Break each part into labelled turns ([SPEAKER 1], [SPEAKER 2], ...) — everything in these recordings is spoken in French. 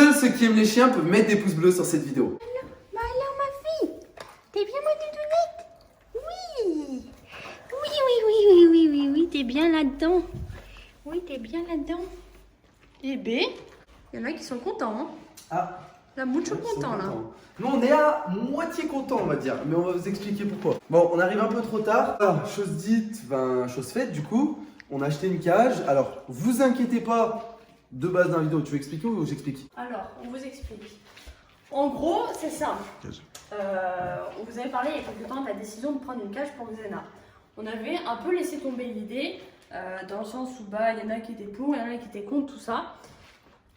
[SPEAKER 1] Seuls ceux qui aiment les chiens peuvent mettre des pouces bleus sur cette vidéo.
[SPEAKER 2] Alors ma fille, t'es bien ma doudounette? Oui. Oui, t'es bien là-dedans. Oui, t'es bien là-dedans. Et B, il y en a qui sont contents. Hein.
[SPEAKER 1] Ah.
[SPEAKER 2] La mucho content là.
[SPEAKER 1] Nous on est à moitié content on va dire, mais on va vous expliquer pourquoi. Bon, on arrive un peu trop tard. Ah, chose dite, chose faite, du coup, on a acheté une cage. Alors, vous inquiétez pas, de base dans la vidéo, tu veux expliquer ou j'explique?
[SPEAKER 2] Alors, on vous explique. En gros, c'est simple. On vous avait parlé il y a quelques temps de la décision de prendre une cage pour Xena. On avait un peu laissé tomber l'idée, dans le sens où bah, il y en a qui étaient pour, il y en a qui étaient contre, tout ça.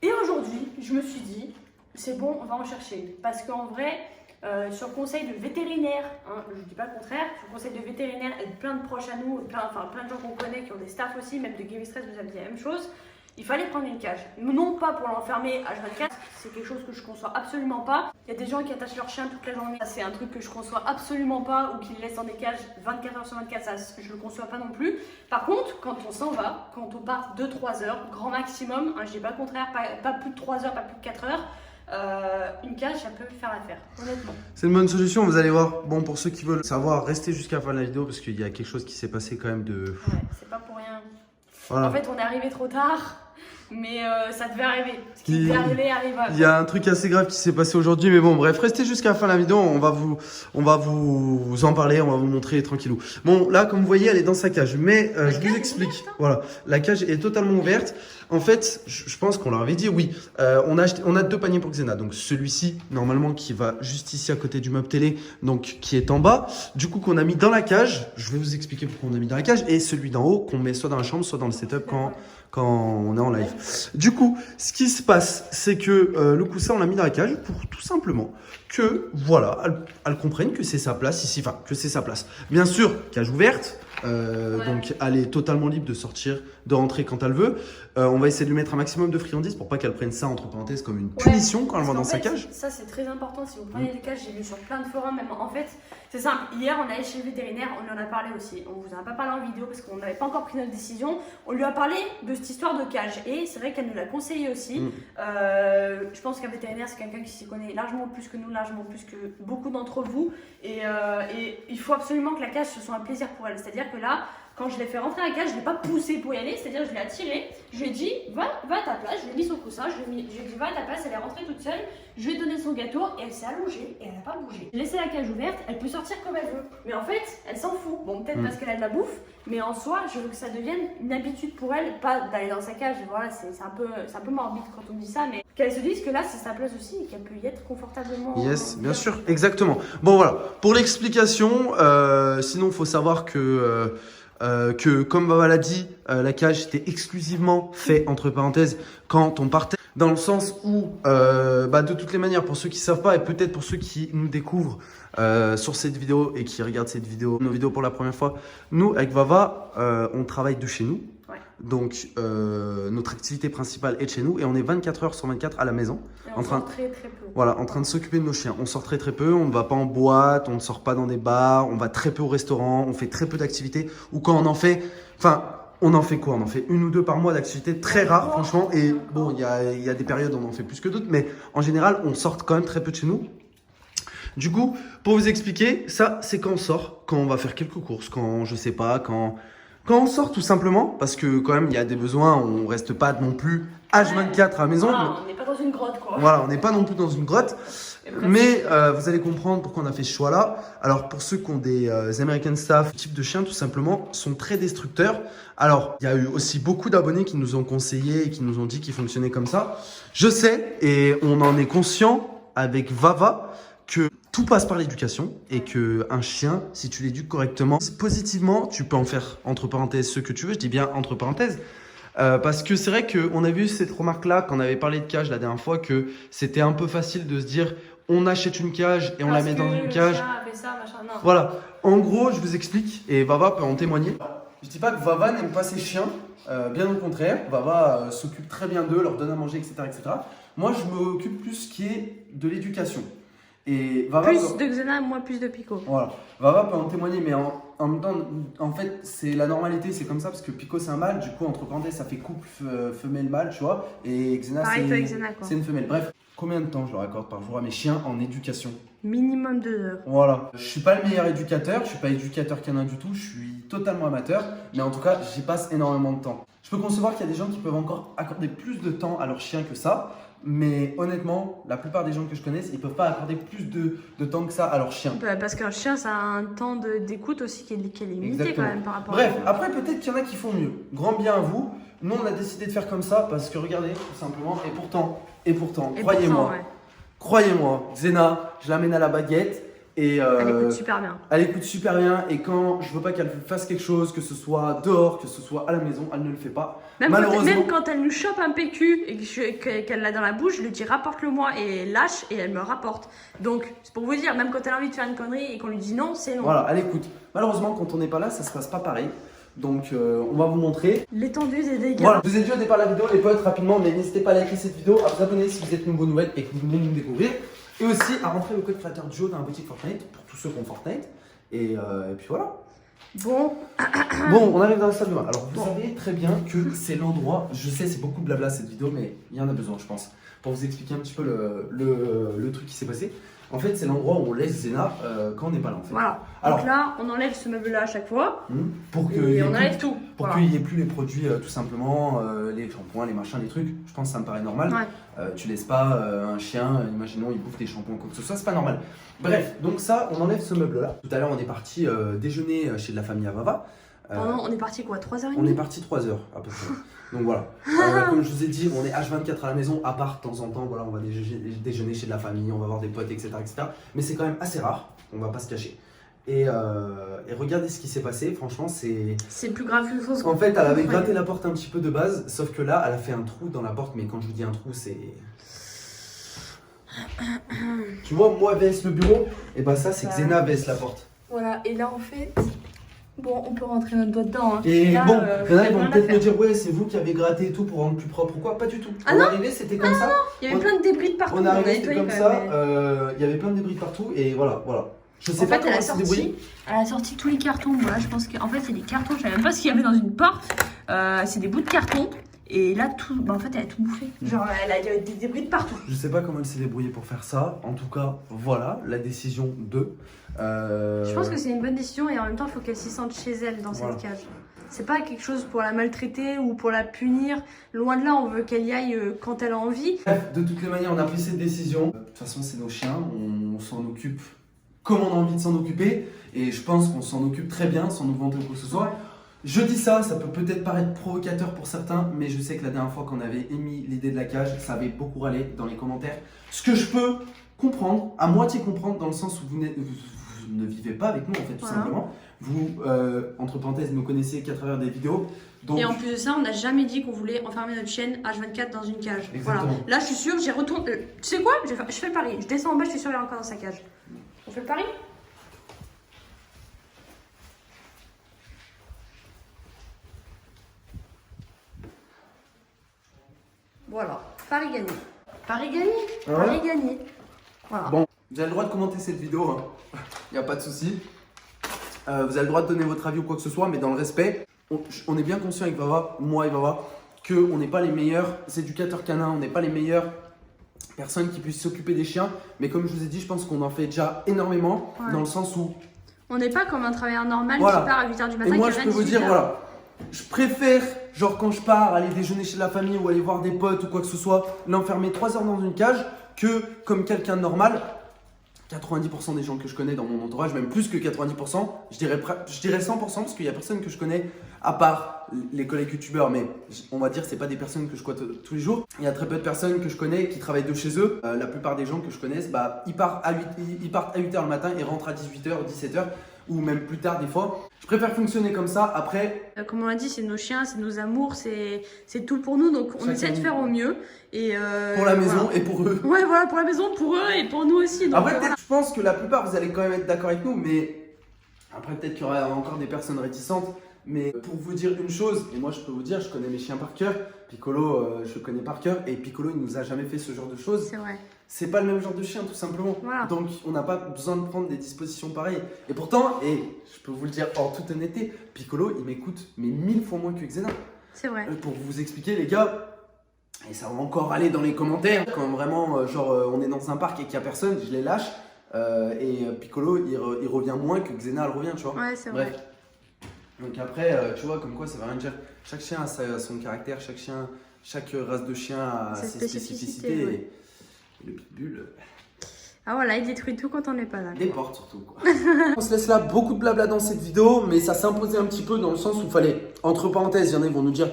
[SPEAKER 2] Et aujourd'hui, je me suis dit, c'est bon, on va en chercher une. Parce qu'en vrai, sur conseil de vétérinaire, hein, je ne dis pas le contraire, sur conseil de vétérinaire et de plein de proches à nous, plein de gens qu'on connaît qui ont des staffs aussi, même de Game Stress nous avaient dit la même chose, il fallait prendre une cage. Non pas pour l'enfermer H24, c'est quelque chose que je conçois absolument pas. Il y a des gens qui attachent leur chien toute la journée, c'est un truc que je conçois absolument pas, ou qui le laissent dans des cages 24 heures sur 24, ça je le conçois pas non plus. Par contre, quand on s'en va, quand on part 2-3 heures, grand maximum, hein, je dis pas le contraire, pas plus de 3 heures, pas plus de 4 heures, une cage ça peut faire l'affaire, honnêtement.
[SPEAKER 1] C'est une bonne solution, vous allez voir. Bon, pour ceux qui veulent savoir, restez jusqu'à la fin de la vidéo parce qu'il y a quelque chose qui s'est passé quand même de...
[SPEAKER 2] Ouais, c'est pas pour rien.
[SPEAKER 1] Voilà.
[SPEAKER 2] En fait, on est arrivé trop tard. Mais ça devait arriver. Ce qui devait arriver arriva.
[SPEAKER 1] Il y a un truc assez grave qui s'est passé aujourd'hui, mais bon, bref, restez jusqu'à la fin de la vidéo. On va vous en parler, on va vous montrer tranquillou. Bon, là, comme vous voyez, elle est dans sa cage, mais je vous explique. Ouverte, hein. Voilà, la cage est totalement ouverte. En fait, je pense qu'on leur avait dit, oui, on a 2 paniers pour Xena. Donc celui-ci, normalement, qui va juste ici à côté du meuble télé, donc qui est en bas. Du coup, qu'on a mis dans la cage. Je vais vous expliquer pourquoi on a mis dans la cage. Et celui d'en haut, qu'on met soit dans la chambre, soit dans le setup quand on est en live. Du coup, ce qui se passe, c'est que le coussin, on l'a mis dans la cage pour tout simplement que, voilà, elle comprenne que c'est sa place ici, enfin, que c'est sa place. Bien sûr, cage ouverte, donc elle est totalement libre de sortir, de rentrer quand elle veut. On va essayer de lui mettre un maximum de friandises pour pas qu'elle prenne ça, entre parenthèses, comme une punition quand elle va dans sa cage.
[SPEAKER 2] Ça, c'est très important. Si vous prenez des cages, j'ai vu sur plein de forums, même en fait, c'est simple. Hier, on allait chez le vétérinaire, on en a parlé aussi. On vous en a pas parlé en vidéo parce qu'on n'avait pas encore pris notre décision. On lui a parlé de cette histoire de cage et c'est vrai qu'elle nous l'a conseillé aussi. Je pense qu'un vétérinaire, c'est quelqu'un qui s'y connaît largement plus que nous, largement plus que beaucoup d'entre vous. Et il faut absolument que la cage, ce soit un plaisir pour elle. C'est-à-dire que là, quand je l'ai fait rentrer à la cage, je ne l'ai pas poussé pour y aller, c'est-à-dire je l'ai attiré, je lui ai dit va à ta place, je lui ai mis son coussin, je lui ai dit va à ta place, elle est rentrée toute seule, je lui ai donné son gâteau et elle s'est allongée et elle n'a pas bougé. J'ai laissé la cage ouverte, elle peut sortir comme elle veut, mais en fait elle s'en fout. Bon, peut-être parce qu'elle a de la bouffe, mais en soi je veux que ça devienne une habitude pour elle, pas d'aller dans sa cage, voilà, c'est un peu morbide quand on dit ça, mais qu'elle se dise que là c'est sa place aussi et qu'elle peut y être confortablement.
[SPEAKER 1] Yes, bien sûr, exactement. Bon voilà, pour l'explication, sinon il faut savoir que comme Vava l'a dit, la cage était exclusivement fait entre parenthèses quand on partait, dans le sens où de toutes les manières, pour ceux qui ne savent pas et peut-être pour ceux qui nous découvrent sur cette vidéo et qui regardent nos vidéos pour la première fois, nous avec Vava on travaille de chez nous. Donc notre activité principale est de chez nous et on est 24 heures sur 24 à la maison
[SPEAKER 2] en train très peu.
[SPEAKER 1] Voilà, en train de s'occuper de nos chiens. On sort très peu, on ne va pas en boîte, on ne sort pas dans des bars, on va très peu au restaurant, on fait très peu d'activités ou quand on en fait, on en fait quoi? On en fait 1 ou 2 par mois d'activités, très rares franchement, et bon, il y a des périodes où on en fait plus que d'autres, mais en général on sort quand même très peu de chez nous. Du coup, pour vous expliquer, ça c'est quand on sort, quand on va faire quelques courses, quand je sais pas, quand on sort tout simplement, parce que quand même il y a des besoins, on reste pas non plus H24 à la maison.
[SPEAKER 2] Voilà, on n'est pas dans une grotte quoi.
[SPEAKER 1] Voilà, on n'est pas non plus dans une grotte, mais vous allez comprendre pourquoi on a fait ce choix là. Alors pour ceux qui ont des American Staff, type de chiens tout simplement, sont très destructeurs. Alors il y a eu aussi beaucoup d'abonnés qui nous ont conseillé et qui nous ont dit qu'ils fonctionnaient comme ça. Je sais et on en est conscient avec Vava que tout passe par l'éducation et que un chien, si tu l'éduques correctement, positivement, tu peux en faire entre parenthèses ce que tu veux. Je dis bien entre parenthèses. Parce que c'est vrai qu'on a vu cette remarque-là quand on avait parlé de cage la dernière fois, que c'était un peu facile de se dire on achète une cage et on la met dans une cage. Voilà, en gros, je vous explique et Vava peut en témoigner. Je dis pas que Vava n'aime pas ses chiens, bien au contraire. Vava s'occupe très bien d'eux, leur donne à manger, etc., etc. Moi, je m'occupe plus ce qui est de l'éducation. Et Vava
[SPEAKER 2] plus de Xena, moi plus de Pico.
[SPEAKER 1] Voilà, Vava peut en témoigner, mais en même temps, en fait, c'est la normalité, c'est comme ça parce que Pico c'est un mâle, du coup, entre parenthèses, ça fait couple femelle-mâle, tu vois. Et Xena,
[SPEAKER 2] Pareil avec Xena, quoi.
[SPEAKER 1] c'est une femelle. Bref, combien de temps je leur accorde par jour à mes chiens en éducation?
[SPEAKER 2] Minimum 2 heures.
[SPEAKER 1] Voilà. Je suis pas le meilleur éducateur, je suis pas éducateur canin du tout, je suis totalement amateur, mais en tout cas, j'y passe énormément de temps. Je peux concevoir qu'il y a des gens qui peuvent encore accorder plus de temps à leur chien que ça, mais honnêtement, la plupart des gens que je connaisse, ils peuvent pas accorder plus de temps que ça à leur chien.
[SPEAKER 2] Bah, parce qu'un chien, ça a un temps d'écoute aussi qui est limité.
[SPEAKER 1] Exactement.
[SPEAKER 2] Quand même par rapport
[SPEAKER 1] Bref,
[SPEAKER 2] à...
[SPEAKER 1] après peut-être qu'il y en a qui font mieux. Grand bien à vous. Nous, on a décidé de faire comme ça parce que regardez, tout simplement, et pourtant, croyez-moi,
[SPEAKER 2] ouais.
[SPEAKER 1] croyez-moi, Xena, je l'amène à la baguette et
[SPEAKER 2] Elle écoute super bien.
[SPEAKER 1] elle écoute super bien et quand je veux pas qu'elle fasse quelque chose, que ce soit dehors, que ce soit à la maison, elle ne le fait pas.
[SPEAKER 2] Même quand elle nous chope un PQ et qu'elle l'a dans la bouche, je lui dis rapporte-le-moi et elle lâche et elle me rapporte. Donc c'est pour vous dire, même quand elle a envie de faire une connerie et qu'on lui dit non, c'est non.
[SPEAKER 1] Voilà, elle écoute. Malheureusement, quand on n'est pas là, ça se passe pas pareil. Donc on va vous montrer
[SPEAKER 2] l'étendue des dégâts.
[SPEAKER 1] Voilà, je vous ai dit au départ de la vidéo les potes rapidement, mais n'hésitez pas à liker cette vidéo, à vous abonner si vous êtes nouveau nouvelle et que vous voulez nous découvrir. Et aussi à rentrer le code créateur Duo dans la boutique Fortnite pour tous ceux qui ont Fortnite. Et puis voilà.
[SPEAKER 2] Bon,
[SPEAKER 1] on arrive dans la salle de bain. Alors vous savez très bien que c'est l'endroit, je sais c'est beaucoup de blabla cette vidéo, mais il y en a besoin je pense, pour vous expliquer un petit peu le truc qui s'est passé. En fait, c'est l'endroit où on laisse Xena quand on n'est pas là en fait.
[SPEAKER 2] Voilà.
[SPEAKER 1] Alors,
[SPEAKER 2] donc là, on enlève ce meuble-là à chaque fois.
[SPEAKER 1] Pour que
[SPEAKER 2] et on enlève tout.
[SPEAKER 1] Pour qu'il n'y ait plus les produits, tout simplement, les shampoings, les machins, les trucs. Je pense que ça me paraît normal.
[SPEAKER 2] Ouais.
[SPEAKER 1] Tu laisses pas un chien, imaginons, il bouffe des shampoings, quoi que ce soit, c'est pas normal. Bref, donc ça, on enlève ce meuble-là. Tout à l'heure, on est parti déjeuner chez de la famille Avava.
[SPEAKER 2] On est parti quoi, 3h30?
[SPEAKER 1] On est parti 3 heures à peu près. Donc voilà. Comme je vous ai dit, on est H24 à la maison, à part de temps en temps, voilà, on va déjeuner chez de la famille, on va voir des potes, etc. Mais c'est quand même assez rare, on va pas se cacher. Et regardez ce qui s'est passé, franchement, c'est...
[SPEAKER 2] C'est plus grave que chose.
[SPEAKER 1] En fait, elle avait gratté la porte un petit peu de base, sauf que là, elle a fait un trou dans la porte, mais quand je vous dis un trou, c'est... Tu vois, moi, vs le bureau, et bah ça, c'est Xena vs la porte.
[SPEAKER 2] Voilà, et là, en fait... Bon, on peut rentrer notre doigt dedans. Hein.
[SPEAKER 1] Et
[SPEAKER 2] là,
[SPEAKER 1] bon, il y en a qui vont peut-être me dire, ouais, c'est vous qui avez gratté et tout pour rendre plus propre ou quoi. Pas du tout.
[SPEAKER 2] Ah
[SPEAKER 1] on est
[SPEAKER 2] non
[SPEAKER 1] arrivé, c'était comme ça.
[SPEAKER 2] Non, il y avait plein de débris de partout.
[SPEAKER 1] On est arrivé, c'était comme ça.
[SPEAKER 2] Même,
[SPEAKER 1] il y avait plein de débris partout et voilà. Je sais
[SPEAKER 2] en
[SPEAKER 1] pas
[SPEAKER 2] fait,
[SPEAKER 1] comment c'est débrouillé.
[SPEAKER 2] Elle a sorti tous les cartons. Voilà, je pense qu'en fait, c'est des cartons. Je savais même pas ce qu'il y avait dans une porte. C'est des bouts de carton. Et là, tout, bah en fait, elle a tout bouffé. Genre, il y avait des débris de partout.
[SPEAKER 1] Je sais pas comment elle s'est débrouillée pour faire ça. En tout cas, voilà la décision de.
[SPEAKER 2] Je pense que c'est une bonne décision et en même temps, il faut qu'elle s'y sente chez elle dans cette cage. C'est pas quelque chose pour la maltraiter ou pour la punir. Loin de là, on veut qu'elle y aille quand elle a envie.
[SPEAKER 1] Bref, de toutes les manières, on a pris cette décision. De toute façon, c'est nos chiens. On s'en occupe comme on a envie de s'en occuper. Et je pense qu'on s'en occupe très bien sans nous vanter ou quoi que ce soit. Je dis ça peut peut-être paraître provocateur pour certains, mais je sais que la dernière fois qu'on avait émis l'idée de la cage, ça avait beaucoup râlé dans les commentaires. Ce que je peux comprendre, à moitié comprendre, dans le sens où vous ne vivez pas avec nous en fait, tout simplement. Vous, entre parenthèses, nous connaissez qu'à travers des vidéos. Donc...
[SPEAKER 2] Et en plus de ça, on n'a jamais dit qu'on voulait enfermer notre chienne H24 dans une cage.
[SPEAKER 1] Exactement.
[SPEAKER 2] Voilà. Là, je suis sûre, j'y retourne. Tu sais quoi, je fais le pari. Je descends en bas, je suis sûre qu'elle est encore dans sa cage. On fait le pari? Voilà, pari gagné. Pari gagné, pari gagné. Voilà.
[SPEAKER 1] Bon, vous avez le droit de commenter cette vidéo, il n'y a pas de souci. Vous avez le droit de donner votre avis ou quoi que ce soit, mais dans le respect, on est bien conscient avec Vava, moi et Vava, qu'on n'est pas les meilleurs éducateurs canins, on n'est pas les meilleures personnes qui puissent s'occuper des chiens. Mais comme je vous ai dit, je pense qu'on en fait déjà énormément, dans le sens où...
[SPEAKER 2] On n'est pas comme un travailleur normal qui part à 8h du matin.
[SPEAKER 1] Et moi, je peux vous dire, voilà, je préfère, genre quand je pars, aller déjeuner chez la famille ou aller voir des potes ou quoi que ce soit, l'enfermer 3 heures dans une cage, que comme quelqu'un de normal, 90% des gens que je connais dans mon entourage, même plus que 90%, je dirais 100% parce qu'il n'y a personne que je connais, à part les collègues youtubeurs, mais on va dire que ce n'est pas des personnes que je côtoie tous les jours. Il y a très peu de personnes que je connais qui travaillent de chez eux. La plupart des gens que je connaisse, bah, ils partent à 8h le matin et rentrent à 18h, 17h. Ou même plus tard des fois. Je préfère fonctionner comme ça. Après,
[SPEAKER 2] comme on l'a dit, c'est nos chiens, c'est nos amours, c'est tout pour nous. Donc on essaie de faire au mieux. Et
[SPEAKER 1] pour la maison et pour eux.
[SPEAKER 2] Ouais, voilà, pour la maison, pour eux et pour nous aussi. Donc,
[SPEAKER 1] après, je pense que la plupart, vous allez quand même être d'accord avec nous. Mais après, peut-être qu'il y aura encore des personnes réticentes. Mais pour vous dire une chose, et moi je peux vous dire, je connais mes chiens par cœur. Piccolo, je le connais par cœur. Et Piccolo, il nous a jamais fait ce genre de choses.
[SPEAKER 2] C'est vrai.
[SPEAKER 1] C'est pas le même genre de chien, tout simplement.
[SPEAKER 2] Voilà.
[SPEAKER 1] Donc, on n'a pas besoin de prendre des dispositions pareilles. Et pourtant, et je peux vous le dire en toute honnêteté, Piccolo, il m'écoute, mais 1000 fois moins que Xena.
[SPEAKER 2] C'est vrai.
[SPEAKER 1] Pour vous expliquer, les gars, et ça va encore aller dans les commentaires, quand vraiment, on est dans un parc et qu'il n'y a personne, je les lâche. Et Piccolo, il revient moins que Xena, elle revient, tu vois.
[SPEAKER 2] Ouais, c'est vrai.
[SPEAKER 1] Bref. Donc après, tu vois, comme quoi, ça veut rien dire. Chaque chien a son caractère, chaque race de chien a
[SPEAKER 2] Ses
[SPEAKER 1] ses
[SPEAKER 2] spécificités,
[SPEAKER 1] spécificités.
[SPEAKER 2] ouais.
[SPEAKER 1] Et le pitbull,
[SPEAKER 2] Ah voilà, il détruit tout quand on n'est pas là.
[SPEAKER 1] des portes surtout, quoi. On se laisse là, beaucoup de blabla dans cette vidéo, mais ça s'imposait un petit peu dans le sens où il fallait, entre parenthèses, il y en a qui vont nous dire,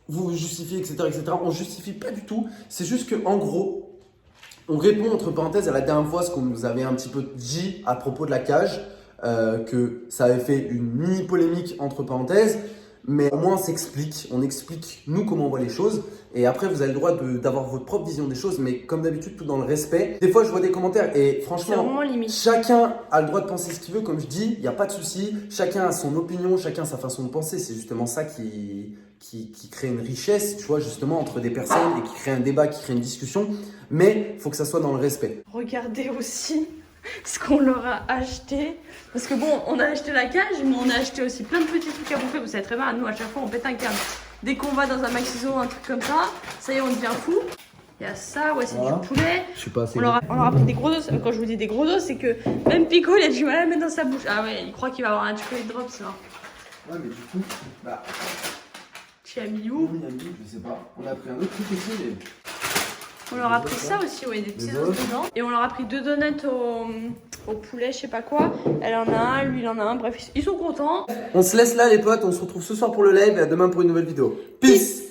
[SPEAKER 1] vous vous justifiez, etc., etc. On justifie pas du tout. C'est juste que, en gros, on répond entre parenthèses à la dernière fois ce qu'on nous avait un petit peu dit à propos de la cage, que ça avait fait une mini polémique entre parenthèses, mais au moins on explique nous comment on voit les choses, et après vous avez le droit d'avoir votre propre vision des choses, mais comme d'habitude tout dans le respect. Des fois je vois des commentaires et
[SPEAKER 2] C'est
[SPEAKER 1] franchement,
[SPEAKER 2] vraiment limite.
[SPEAKER 1] chacun a le droit de penser ce qu'il veut, comme je dis, il n'y a pas de souci, chacun a son opinion, chacun a sa façon de penser, c'est justement ça qui crée une richesse, tu vois, justement entre des personnes et qui crée un débat, qui crée une discussion, mais il faut que ça soit dans le respect.
[SPEAKER 2] Regardez aussi ce qu'on leur a acheté. Parce que bon, on a acheté la cage, mais on a acheté aussi plein de petits trucs à bouffer. Vous savez très bien, nous, à chaque fois, on pète un câble. Dès qu'on va dans un Maxiso, un truc comme ça y est, on devient fou. Il y a ça, ouais, c'est
[SPEAKER 1] Voilà.
[SPEAKER 2] du poulet.
[SPEAKER 1] Je suis pas assez
[SPEAKER 2] On leur a pris des gros dos. Quand je vous dis des gros dos, c'est que même Pico, il a du mal à le mettre dans sa bouche. Ah ouais, il croit qu'il va avoir un chocolat drops là.
[SPEAKER 1] Ouais, mais du coup, bah,
[SPEAKER 2] Tu as mis où?
[SPEAKER 1] je sais pas. On a pris un autre truc ici, mais...
[SPEAKER 2] On leur a pris ça aussi, ouais, des petits os dedans. Et on leur a pris 2 donuts au poulet, je sais pas quoi. Elle en a un, lui il en a un. Bref, ils sont contents.
[SPEAKER 1] On se laisse là les potes, on se retrouve ce soir pour le live et à demain pour une nouvelle vidéo. Peace.